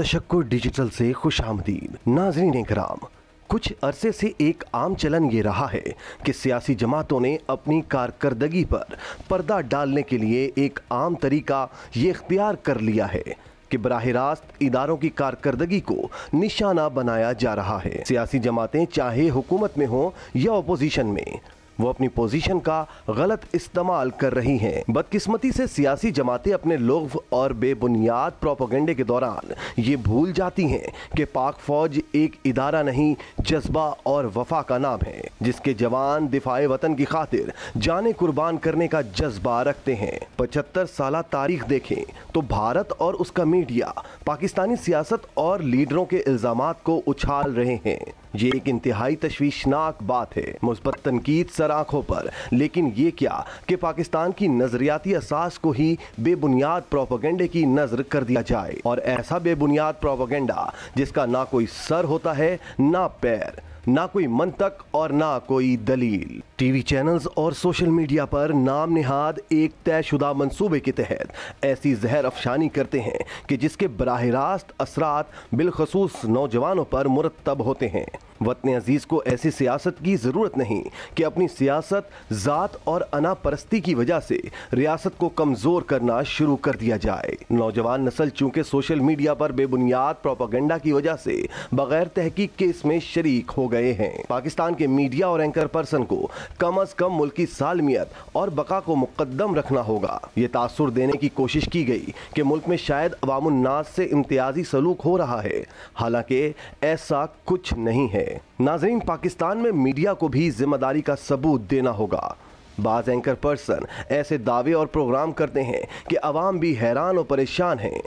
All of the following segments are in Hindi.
तशक्कुर डिजिटल से खुशामदीद। नाज़रीन कराम, कुछ अरसे से एक आम चलन ये रहा है कि सियासी जमातों ने अपनी कारकर्दगी पर पर्दा डालने के लिए एक आम तरीका ये इख्तियार कर लिया है कि बराह रास्त इदारों की कारकर्दगी को निशाना बनाया जा रहा है। सियासी जमातें चाहे हुकूमत में हो या अपोजिशन में, वो अपनी पोजीशन का गलत इस्तेमाल कर रही हैं। बदकिस्मती से सियासी जमातें अपने लोग और बेबुनियाद प्रोपेगेंडे के दौरान ये भूल जाती हैं कि पाक फौज एक इदारा नहीं, जज्बा और वफा का नाम है, जिसके जवान दिफाए वतन की खातिर जाने कुर्बान करने का जज्बा रखते हैं। 75 साल तारीख देखें तो भारत और उसका मीडिया पाकिस्तानी सियासत और लीडरों के इल्जामात को उछाल रहे हैं। ये एक इंतहाई तशवीशनाक बात है, मुस्बत तनकीद सर आंखों पर, लेकिन ये क्या कि पाकिस्तान की नजरियाती असास को ही बेबुनियाद प्रोपेगेंडे की नजर कर दिया जाए, और ऐसा बेबुनियाद प्रोपेगेंडा जिसका ना कोई सर होता है, ना पैर, ना कोई मंतक और ना कोई दलील। टीवी चैनल्स और सोशल मीडिया पर नाम निहाद एक तयशुदा मंसूबे के तहत ऐसी जहर अफशानी करते हैं कि जिसके बराह रास्त असरात बिलखसूस नौजवानों पर मुरतब होते हैं। वतन अजीज को ऐसी सियासत की ज़रूरत नहीं कि अपनी सियासत ज़ात और अना परस्ती की वजह से रियासत को कमज़ोर करना शुरू कर दिया जाए। नौजवान नस्ल चूँकि सोशल मीडिया पर बेबुनियाद प्रोपेगेंडा की वजह से बगैर तहकीक के इसमें शरीक हो गए हैं। पाकिस्तान के मीडिया और एंकर पर्सन को कम अज कम मुल्क की सालमियत और बका को मुकद्दम रखना होगा। ये तासुर देने की कोशिश की गई कि मुल्क में शायद अवामुन्नास से इम्तियाजी सलूक हो रहा है, हालांकि ऐसा कुछ नहीं है। नाज़रीन, पाकिस्तान में मीडिया को भी जिम्मेदारी का सबूत देना होगा। बाज एंकर पर्सन ऐसे दावे और प्रोग्राम करते हैं कि अवाम भी हैरान और परेशान हैं।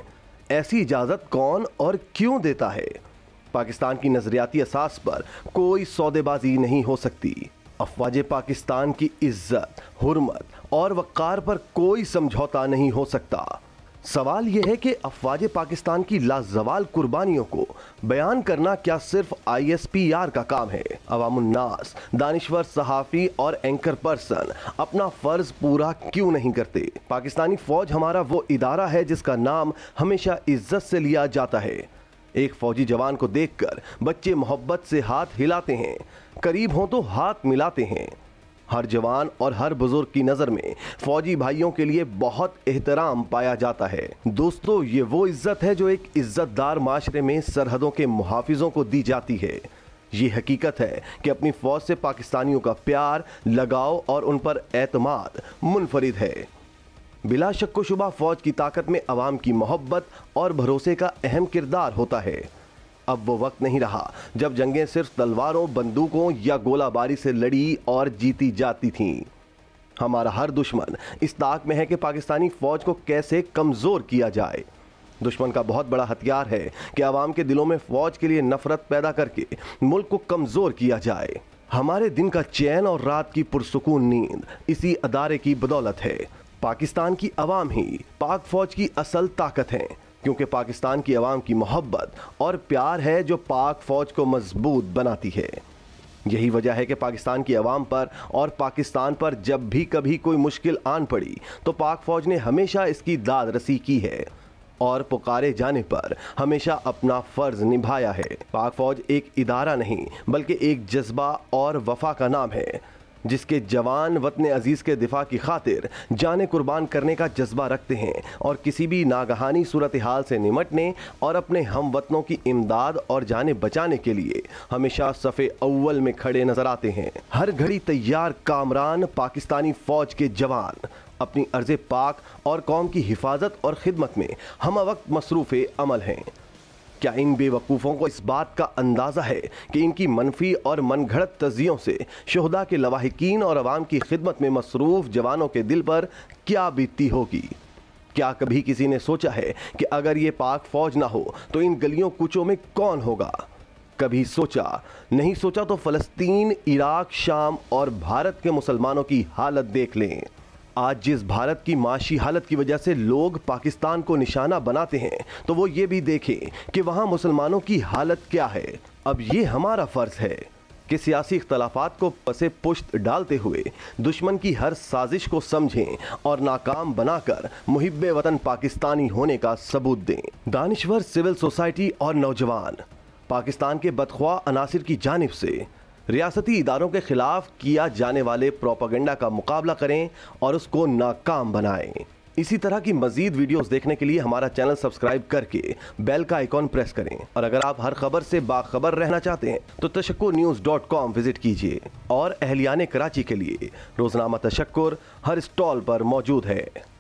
ऐसी इजाज़त कौन और क्यों देता है? पाकिस्तान की नजरियाती असास पर कोई सौदेबाजी नहीं हो सकती। अफवाज पाकिस्तान की इज्जत, हुर्मत और वक़ार पर कोई समझौता नहीं हो सकता। सवाल यह है कि अफवाज पाकिस्तान की लाजवाल कुर्बानियों को बयान करना क्या सिर्फ ISPR का काम है? अवामुन्नास, दानिश्वर सहाफ़ी और एंकर पर्सन अपना फ़र्ज पूरा क्यों नहीं करते? पाकिस्तानी फ़ौज हमारा वो इदारा है जिसका नाम हमेशा इज्जत से लिया जाता है। एक फौजी जवान को देखकर बच्चे मोहब्बत से हाथ हिलाते हैं, करीब हों तो हाथ मिलाते हैं। हर जवान और हर बुजुर्ग की नज़र में फौजी भाइयों के लिए बहुत एहतराम पाया जाता है। दोस्तों, ये वो इज्जत है जो एक इज्जतदार माशरे में सरहदों के मुहाफिजों को दी जाती है। ये हकीकत है कि अपनी फौज से पाकिस्तानियों का प्यार, लगाव और उन पर एतमाद मुनफरिद है। बिला शक व शुबा फौज की ताकत में अवाम की मोहब्बत और भरोसे का अहम किरदार होता है। अब वो वक्त नहीं रहा जब जंगें सिर्फ तलवारों, बंदूकों या गोलाबारी से लड़ी और जीती जाती थीं। हमारा हर दुश्मन इस ताक में है कि पाकिस्तानी फौज को कैसे कमज़ोर किया जाए। दुश्मन का बहुत बड़ा हथियार है कि अवाम के दिलों में फौज के लिए नफरत पैदा करके मुल्क को कमज़ोर किया जाए। हमारे दिन का चैन और रात की पुरसुकून नींद इसी अदारे की बदौलत है। पाकिस्तान की अवाम ही पाक फौज की असल ताकत है, क्योंकि पाकिस्तान की अवाम की मोहब्बत और प्यार है जो पाक फौज को मजबूत बनाती है। यही वजह है कि पाकिस्तान की अवाम पर और पाकिस्तान पर जब भी कभी कोई मुश्किल आन पड़ी तो पाक फौज ने हमेशा इसकी दाद रसी की है और पुकारे जाने पर हमेशा अपना फर्ज निभाया है। पाक फौज एक इदारा नहीं बल्कि एक जज्बा और वफा का नाम है, जिसके जवान वतन अजीज के दिफा की खातिर जाने कुर्बान करने का जज्बा रखते हैं और किसी भी नागहानी सूरत हाल से निमटने और अपने हम वतनों की इमदाद और जाने बचाने के लिए हमेशा सफ़े अव्वल में खड़े नजर आते हैं। हर घड़ी तैयार कामरान पाकिस्तानी फौज के जवान अपनी अर्ज़े पाक और कौम की हिफाजत और खिदमत में हम वक्त मसरूफ़ अमल हैं। क्या इन बेवकूफ़ों को इस बात का अंदाज़ा है कि इनकी मनफी और मनगढ़ंत तज़ियों से शुहदा के लवाहिकीन और अवाम की खिदमत में मसरूफ़ जवानों के दिल पर क्या बीतती होगी? क्या कभी किसी ने सोचा है कि अगर ये पाक फौज ना हो तो इन गलियों कूचों में कौन होगा? कभी सोचा? नहीं सोचा तो फ़लस्तीन, इराक, शाम और भारत के मुसलमानों की हालत देख लें। आज जिस भारत की माशी हालत की वजह से लोग पाकिस्तान को निशाना बनाते हैं, तो वो ये भी देखें कि वहाँ मुसलमानों की हालत क्या है। अब ये हमारा फ़र्ज़ है कि सियासी इख्तलाफात को पसे पुश्त डालते हुए दुश्मन की हर साजिश को समझें और नाकाम बनाकर मुहिब्बे वतन पाकिस्तानी होने का सबूत दें। दानिश्वर सिविल सोसाइटी और नौजवान पाकिस्तान के बदख्वाह अनासिर की जानिब से रियासती इदारों के खिलाफ किया जाने वाले प्रोपेगेंडा का मुकाबला करें और उसको नाकाम बनाएं। इसी तरह की मजीद वीडियोस देखने के लिए हमारा चैनल सब्सक्राइब करके बेल का आइकॉन प्रेस करें और अगर आप हर खबर से बाखबर रहना चाहते हैं तो तशक्कुरन्यूज़.com विजिट कीजिए और अहलियाने कराची के लिए रोजनामा तशक्कुर हर स्टॉल पर मौजूद है।